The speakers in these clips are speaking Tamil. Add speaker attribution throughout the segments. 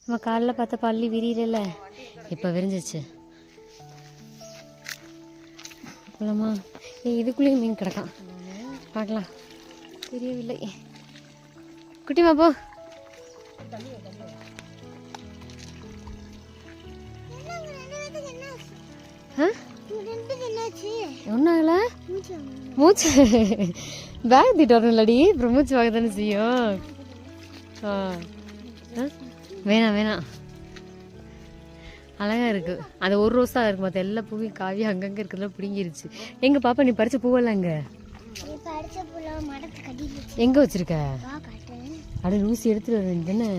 Speaker 1: நம்ம காலைல பார்த்த பள்ளி விரியல இப்போ விரிஞ்சிச்சு. போலாமா? இதுக்குள்ளேயும் மீன் கிடக்கான், பார்க்கலாம். தெரியவில்லை. குட்டிமா போ. ஒன்றாகல மூச்சு பேக் தூக்கிட்டு வரணும் இல்லடி, அப்புறம் மூச்சு வாங்க தானே செய்யும். வேணாம் வேணாம், அழகா இருக்கு. அது ஒரு ரோஸா இருக்கு, மற்ற எல்லா பூவையும் காவி அங்கங்க இருக்கிறதுல பிடிங்கிருச்சு. எங்க பாப்பா நீ பறிச்ச பூவெல்லாம் அங்க எங்க வச்சிருக்க? அட லூசி எடுத்துட்டு வர தானே.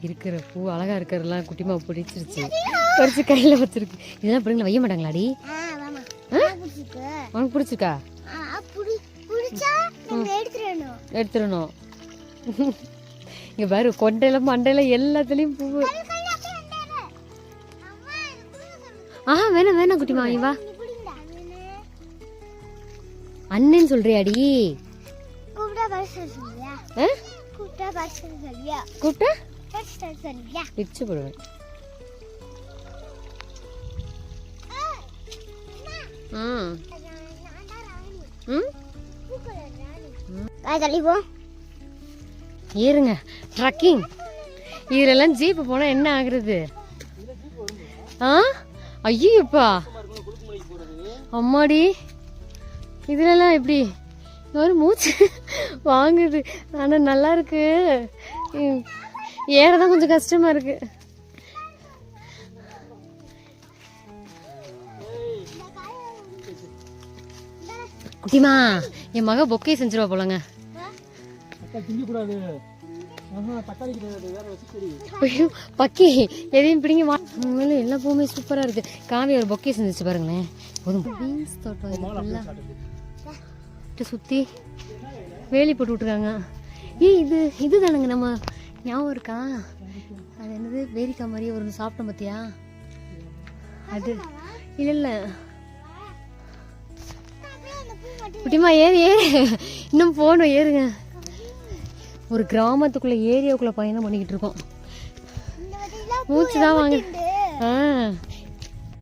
Speaker 1: இருக்கிற பூ அழகா இருக்கிறதெல்லாம் குட்டிமா பிடிச்சிருச்சு, பறிச்சு கையில வச்சிருக்கு. இதெல்லாம் பிள்ளைங்களை வைய மாட்டாங்களாடி? உனக்கு பிடிச்சிருக்கா? எடுத்துடணும். இங்க பாரு, கொண்டையில மண்டையில எல்லாத்துலயும் பூ. வேணாம் வேணாம் குட்டிமா, வா. அண்ணன் சொல்றியாடி? கூப்பிட்டா பிச்சு போடுவேன். ஏறுங்க, ட்ரக்கிங். இதுலலாம் ஜீப்பு போனா என்ன ஆகுறது? ஐயோப்பா அம்மாடி, இதுலலாம் எப்படி ஒரு மூச்சு வாங்குது. ஆனா நல்லா இருக்கு, ஏறதான் கொஞ்சம் கஷ்டமா இருக்கு. குட்டிமா, என் மக பொக்கே செஞ்சிருவா போலங்க. பக்கி எதையும் பிடிங்க. எல்லா பூவுமே சூப்பரா இருக்கு. காவி ஒரு பொக்கே செஞ்சிச்சு பாருங்களேன். போதும். பீன்ஸ் தோட்டம் சுத்தி வேலி போட்டு விட்டுருக்காங்க. இது தானுங்க நம்ம ஞாபகம் இருக்கா? அது என்னது, வேரிக்காய் மாதிரியே ஒரு சாப்பிட்டோம் பார்த்தியா? அது இல்லை. குட்டிமா ஏறு இன்னும் போகணும், ஏறுங்க. ஒரு கிராமத்துக்குள்ள ஏரியாவுக்குள்ள பயணம் பண்ணிக்கிட்டு இருக்கோம். மூச்சு தான் வாங்க.